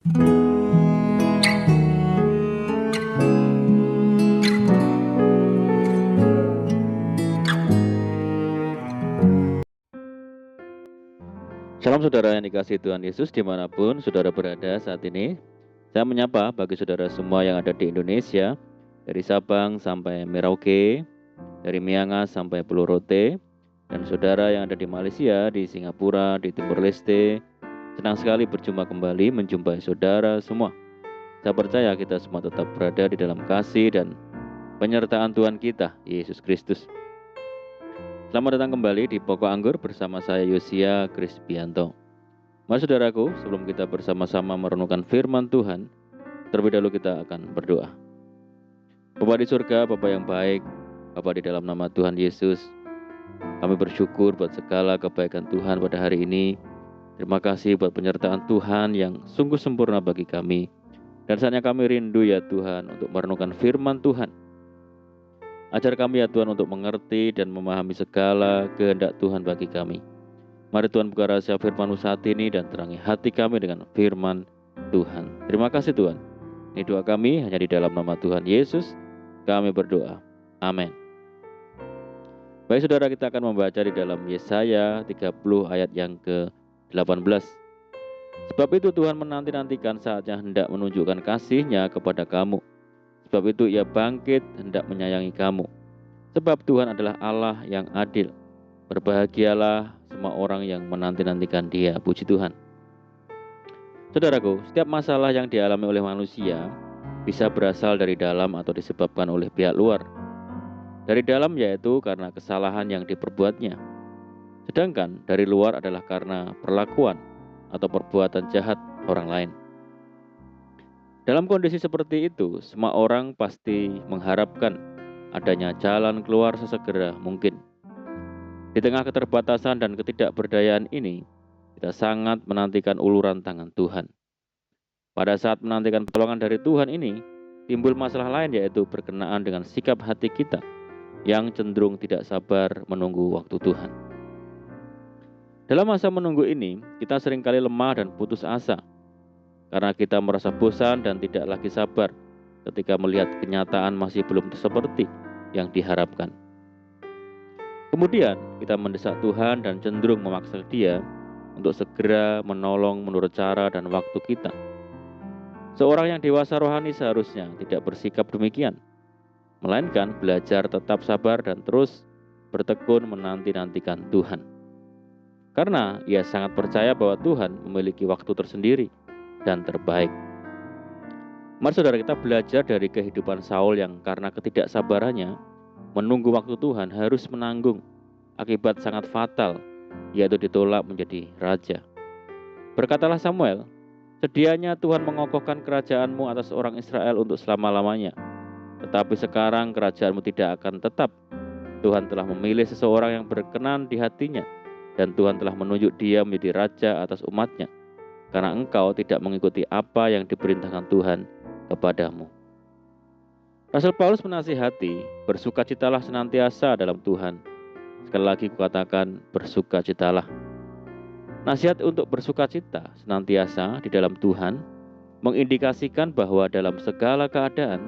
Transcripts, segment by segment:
Salam saudara yang dikasihi Tuhan Yesus dimanapun saudara berada saat ini. Saya menyapa bagi saudara semua yang ada di Indonesia, dari Sabang sampai Merauke, dari Miangas sampai Pulau Rote, dan saudara yang ada di Malaysia, di Singapura, di Timur Leste. Senang sekali berjumpa kembali menjumpai saudara semua. Saya percaya kita semua tetap berada di dalam kasih dan penyertaan Tuhan kita, Yesus Kristus. Selamat datang kembali di Pokok Anggur bersama saya Yosia Krisbianto. Mari saudaraku, sebelum kita bersama-sama merenungkan firman Tuhan, terlebih dahulu kita akan berdoa. Bapa di surga, Bapa yang baik, Bapa di dalam nama Tuhan Yesus, kami bersyukur buat segala kebaikan Tuhan pada hari ini. Terima kasih buat penyertaan Tuhan yang sungguh sempurna bagi kami. Dan saatnya kami rindu ya Tuhan untuk merenungkan firman Tuhan. Ajar kami ya Tuhan untuk mengerti dan memahami segala kehendak Tuhan bagi kami. Mari Tuhan buka rahasia firman-Mu saat ini dan terangi hati kami dengan firman Tuhan. Terima kasih Tuhan. Ini doa kami hanya di dalam nama Tuhan Yesus. Kami berdoa. Amin. Baik saudara, kita akan membaca di dalam Yesaya 30 ayat yang ke-18. Sebab itu Tuhan menanti-nantikan saatnya hendak menunjukkan kasih-Nya kepada kamu. Sebab itu Ia bangkit hendak menyayangi kamu. Sebab Tuhan adalah Allah yang adil. Berbahagialah semua orang yang menanti-nantikan Dia. Puji Tuhan. Saudaraku, setiap masalah yang dialami oleh manusia bisa berasal dari dalam atau disebabkan oleh pihak luar. Dari dalam yaitu karena kesalahan yang diperbuatnya. Sedangkan dari luar adalah karena perlakuan atau perbuatan jahat orang lain. Dalam kondisi seperti itu, semua orang pasti mengharapkan adanya jalan keluar sesegera mungkin. Di tengah keterbatasan dan ketidakberdayaan ini, kita sangat menantikan uluran tangan Tuhan. Pada saat menantikan pertolongan dari Tuhan ini, timbul masalah lain yaitu berkenaan dengan sikap hati kita yang cenderung tidak sabar menunggu waktu Tuhan. Dalam masa menunggu ini, kita seringkali lemah dan putus asa karena kita merasa bosan dan tidak lagi sabar ketika melihat kenyataan masih belum seperti yang diharapkan. Kemudian kita mendesak Tuhan dan cenderung memaksa Dia untuk segera menolong menurut cara dan waktu kita. Seorang yang dewasa rohani seharusnya tidak bersikap demikian, melainkan belajar tetap sabar dan terus bertekun menanti-nantikan Tuhan. Karena ia sangat percaya bahwa Tuhan memiliki waktu tersendiri dan terbaik. Mari saudara, kita belajar dari kehidupan Saul yang karena ketidaksabarannya menunggu waktu Tuhan harus menanggung akibat sangat fatal, yaitu ditolak menjadi raja. Berkatalah Samuel, sedianya Tuhan mengokohkan kerajaanmu atas orang Israel untuk selama-lamanya. Tetapi sekarang kerajaanmu tidak akan tetap. Tuhan telah memilih seseorang yang berkenan di hatinya, dan Tuhan telah menunjuk dia menjadi raja atas umatnya, karena engkau tidak mengikuti apa yang diperintahkan Tuhan kepadamu. Rasul Paulus menasihati, bersukacitalah senantiasa dalam Tuhan. Sekali lagi kukatakan, bersukacitalah. Nasihat untuk bersukacita senantiasa di dalam Tuhan mengindikasikan bahwa dalam segala keadaan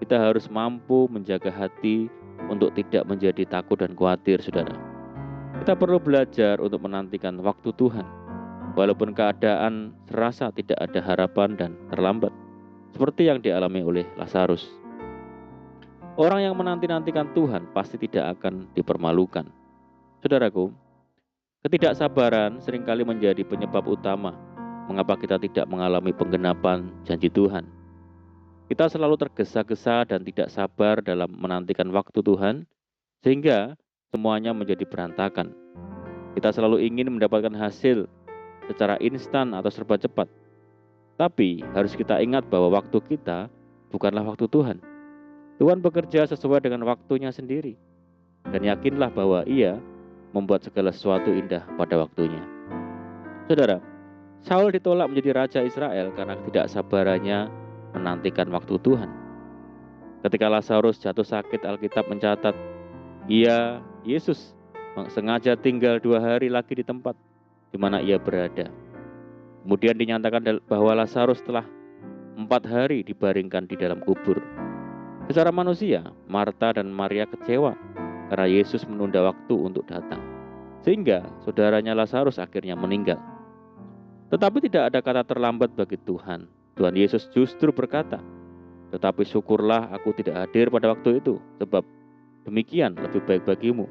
kita harus mampu menjaga hati untuk tidak menjadi takut dan khawatir, saudara. Kita perlu belajar untuk menantikan waktu Tuhan, walaupun keadaan serasa tidak ada harapan dan terlambat, seperti yang dialami oleh Lazarus. Orang yang menanti-nantikan Tuhan pasti tidak akan dipermalukan. Saudaraku, ketidaksabaran seringkali menjadi penyebab utama mengapa kita tidak mengalami penggenapan janji Tuhan. Kita selalu tergesa-gesa dan tidak sabar dalam menantikan waktu Tuhan, sehingga semuanya menjadi berantakan. Kita selalu ingin mendapatkan hasil secara instan atau serba cepat. Tapi harus kita ingat bahwa waktu kita bukanlah waktu Tuhan. Tuhan bekerja sesuai dengan waktunya sendiri. Dan yakinlah bahwa Ia membuat segala sesuatu indah pada waktunya. Saudara, Saul ditolak menjadi raja Israel karena ketidaksabarannya menantikan waktu Tuhan. Ketika Lazarus jatuh sakit, Alkitab mencatat, Yesus sengaja tinggal 2 hari lagi di tempat di mana ia berada. Kemudian dinyatakan bahwa Lazarus telah 4 hari dibaringkan di dalam kubur. Secara manusia, Marta dan Maria kecewa karena Yesus menunda waktu untuk datang, sehingga saudaranya Lazarus akhirnya meninggal. Tetapi tidak ada kata terlambat bagi Tuhan. Tuhan Yesus justru berkata, "Tetapi syukurlah aku tidak hadir pada waktu itu, sebab demikian lebih baik bagimu,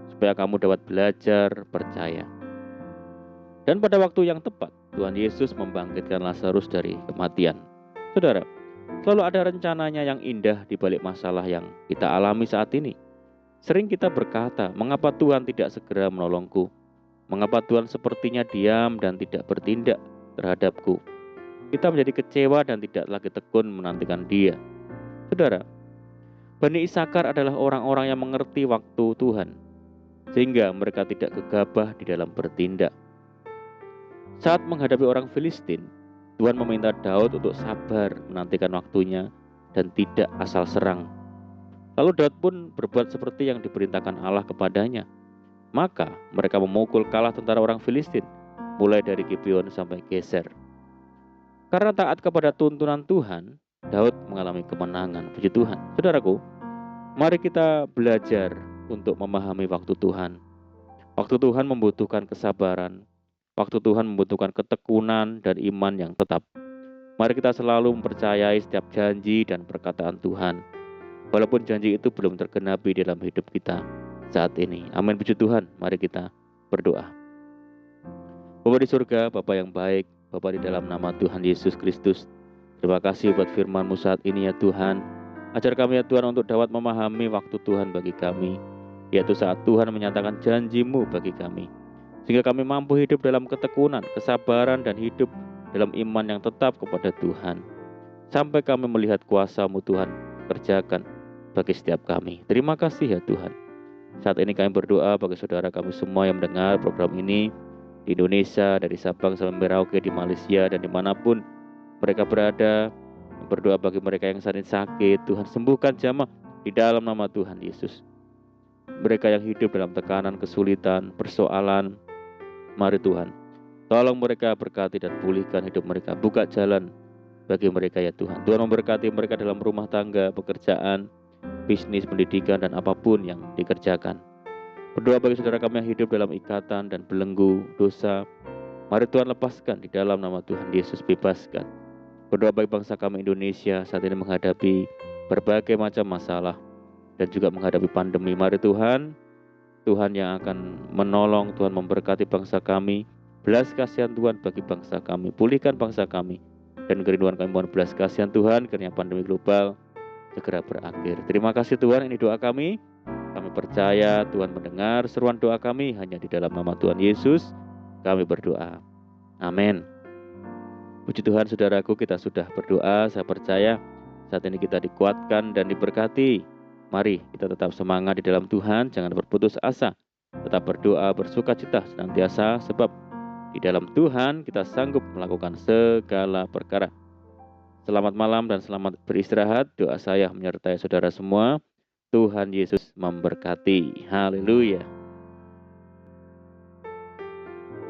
supaya kamu dapat belajar percaya." Dan pada waktu yang tepat, Tuhan Yesus membangkitkan Lazarus dari kematian. Saudara, selalu ada rencananya yang indah di balik masalah yang kita alami saat ini. Sering kita berkata, "Mengapa Tuhan tidak segera menolongku? Mengapa Tuhan sepertinya diam dan tidak bertindak terhadapku?" Kita menjadi kecewa dan tidak lagi tekun menantikan Dia. Saudara, Bani Isakar adalah orang-orang yang mengerti waktu Tuhan, sehingga mereka tidak gegabah di dalam bertindak. Saat menghadapi orang Filistin, Tuhan meminta Daud untuk sabar menantikan waktunya dan tidak asal serang. Lalu Daud pun berbuat seperti yang diperintahkan Allah kepadanya. Maka mereka memukul kalah tentara orang Filistin, mulai dari Gibeon sampai Geser. Karena taat kepada tuntunan Tuhan, Daud mengalami kemenangan. Puji Tuhan. Saudaraku, mari kita belajar untuk memahami waktu Tuhan. Waktu Tuhan membutuhkan kesabaran. Waktu Tuhan membutuhkan ketekunan dan iman yang tetap. Mari kita selalu mempercayai setiap janji dan perkataan Tuhan, walaupun janji itu belum tergenapi dalam hidup kita saat ini. Amin, puji Tuhan. Mari kita berdoa. Bapa di surga, Bapa yang baik, Bapa di dalam nama Tuhan Yesus Kristus, terima kasih buat firman-Mu saat ini ya Tuhan. Ajar kami ya Tuhan untuk dapat memahami waktu Tuhan bagi kami, yaitu saat Tuhan menyatakan janji-Mu bagi kami, sehingga kami mampu hidup dalam ketekunan, kesabaran, dan hidup dalam iman yang tetap kepada Tuhan, sampai kami melihat kuasa-Mu Tuhan kerjakan bagi setiap kami. Terima kasih ya Tuhan. Saat ini kami berdoa bagi saudara kami semua yang mendengar program ini di Indonesia, dari Sabang sampai Merauke, di Malaysia, dan dimanapun mereka berada. Berdoa bagi mereka yang saat ini sakit, Tuhan sembuhkan jamah di dalam nama Tuhan Yesus. Mereka yang hidup dalam tekanan, kesulitan, persoalan, mari Tuhan, tolong mereka, berkati dan pulihkan hidup mereka. Buka jalan bagi mereka ya Tuhan. Tuhan memberkati mereka dalam rumah tangga, pekerjaan, bisnis, pendidikan, dan apapun yang dikerjakan. Berdoa bagi saudara kami yang hidup dalam ikatan dan belenggu dosa. Mari Tuhan lepaskan di dalam nama Tuhan Yesus, bebaskan. Berdoa bagi bangsa kami Indonesia saat ini menghadapi berbagai macam masalah dan juga menghadapi pandemi. Mari Tuhan, Tuhan yang akan menolong, Tuhan memberkati bangsa kami. Belas kasihan Tuhan bagi bangsa kami, pulihkan bangsa kami, dan kerinduan kami mohon belas kasihan Tuhan karena pandemi global segera berakhir. Terima kasih Tuhan, ini doa kami. Kami percaya Tuhan mendengar seruan doa kami, hanya di dalam nama Tuhan Yesus kami berdoa. Amin. Puji Tuhan saudaraku, kita sudah berdoa. Saya percaya saat ini kita dikuatkan dan diberkati. Mari kita tetap semangat di dalam Tuhan, jangan berputus asa. Tetap berdoa, bersukacita senantiasa, sebab di dalam Tuhan kita sanggup melakukan segala perkara. Selamat malam dan selamat beristirahat. Doa saya menyertai saudara semua. Tuhan Yesus memberkati. Haleluya.